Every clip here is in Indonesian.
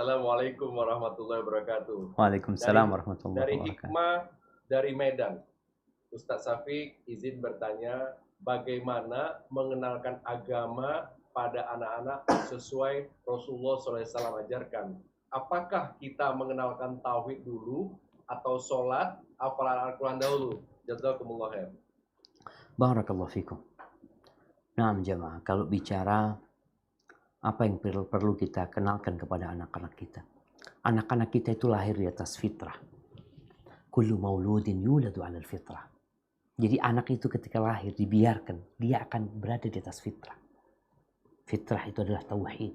Assalamualaikum warahmatullahi wabarakatuh. Waalaikumsalam warahmatullahi Dari wabarakatuh. Hikmah dari Medan, Ustadz Syafiq izin bertanya, bagaimana mengenalkan agama pada anak-anak sesuai Rasulullah SAW ajarkan? Apakah kita mengenalkan tauhid dulu atau sholat, hafalan Al-Quran dahulu? Jazakumullah khair. Barakallahu fikum. Nah, jemaah, kalau bicara apa yang perlu kita kenalkan kepada anak-anak kita. Anak-anak kita itu lahir di atas fitrah. Kullu mauludin yuladu 'alal fitrah. Jadi anak itu ketika lahir dibiarkan, dia akan berada di atas fitrah. Fitrah itu adalah tauhid.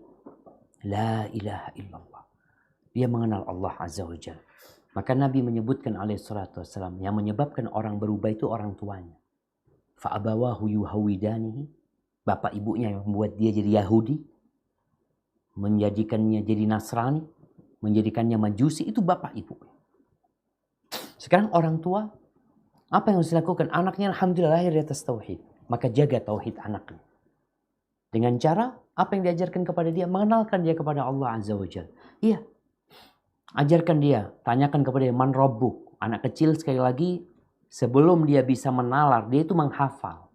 La ilaha illallah. Dia mengenal Allah Azza wa Jalla. Maka Nabi menyebutkan alaihi salatu wassalam, yang menyebabkan orang berubah itu orang tuanya. Fa'abawahu yuhawidanihi. Bapak ibunya yang membuat dia jadi Yahudi, menjadikannya jadi Nasrani, menjadikannya Majusi, itu bapak ibu. Sekarang orang tua, apa yang harus dilakukan? Anaknya alhamdulillah lahir di atas tauhid. Maka jaga tauhid anaknya. Dengan cara, apa yang diajarkan kepada dia? Mengenalkan dia kepada Allah Azza wa Jalla. Iya. Ajarkan dia, tanyakan kepada dia, man rabbuk. Anak kecil sekali lagi, sebelum dia bisa menalar, dia itu menghafal.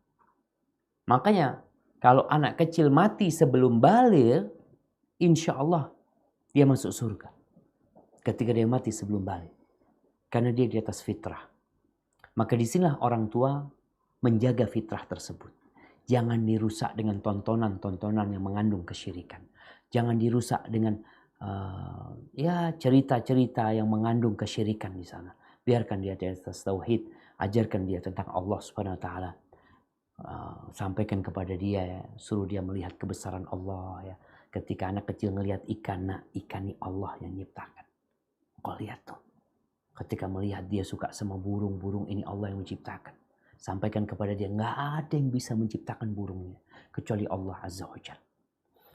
Makanya, kalau anak kecil mati sebelum baligh, insya Allah dia masuk surga. Ketika dia mati sebelum baligh. Karena dia di atas fitrah. Maka disinilah orang tua menjaga fitrah tersebut. Jangan dirusak dengan tontonan-tontonan yang mengandung kesyirikan. Jangan dirusak dengan cerita-cerita yang mengandung kesyirikan di sana. Biarkan dia di atas tauhid. Ajarkan dia tentang Allah Subhanahu wa taala. Sampaikan kepada dia, ya, suruh dia melihat kebesaran Allah, ya. Ketika anak kecil ngelihat ikan, nah ikan ini Allah yang nyiptakan. Kau lihat tuh. Ketika melihat dia suka sama burung ini Allah yang menciptakan. Sampaikan kepada dia, nggak ada yang bisa menciptakan burungnya kecuali Allah Azza wa Jalla.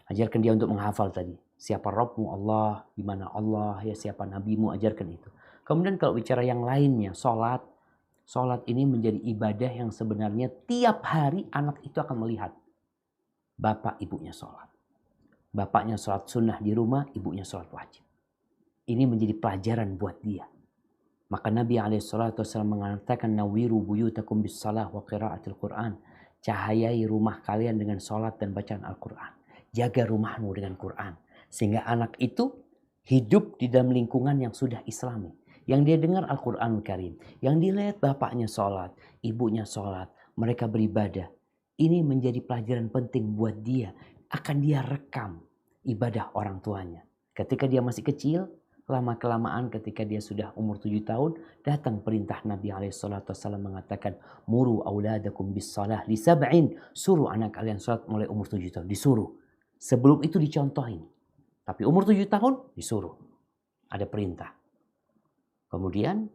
Ajarkan dia untuk menghafal tadi. Siapa Rabbmu Allah, di mana Allah, ya siapa nabimu, ajarkan itu. Kemudian kalau bicara yang lainnya, sholat. Sholat ini menjadi ibadah yang sebenarnya tiap hari anak itu akan melihat bapak ibunya sholat. Bapaknya sholat sunnah di rumah, ibunya sholat wajib. Ini menjadi pelajaran buat dia. Maka Nabi SAW mengatakan, nawiru buyutakum bis salah wa qiraatil Qur'an. Cahayai rumah kalian dengan sholat dan bacaan Al-Quran. Jaga rumahmu dengan Quran. Sehingga anak itu hidup di dalam lingkungan yang sudah islami. Yang dia dengar Al-Quran Karim. Yang dilihat bapaknya sholat, ibunya sholat, mereka beribadah. Ini menjadi pelajaran penting buat dia. Akan dia rekam ibadah orang tuanya. Ketika dia masih kecil, lama-kelamaan ketika dia sudah umur 7 tahun, datang perintah Nabi SAW mengatakan, muru auladakum bis salah li sab'in. Suruh anak kalian sholat mulai umur 7 tahun. Disuruh. Sebelum itu dicontohin. Tapi umur 7 tahun disuruh. Ada perintah. Kemudian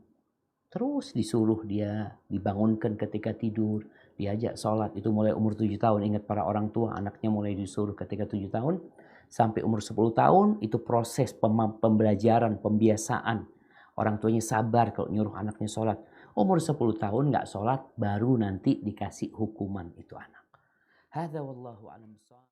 terus disuruh dia dibangunkan ketika tidur, diajak sholat. Itu mulai umur 7 tahun. Ingat para orang tua, anaknya mulai disuruh ketika 7 tahun. Sampai umur 10 tahun itu proses pembelajaran, pembiasaan. Orang tuanya sabar kalau nyuruh anaknya sholat. Umur 10 tahun nggak sholat, baru nanti dikasih hukuman itu anak. Hadza wallahu a'lam.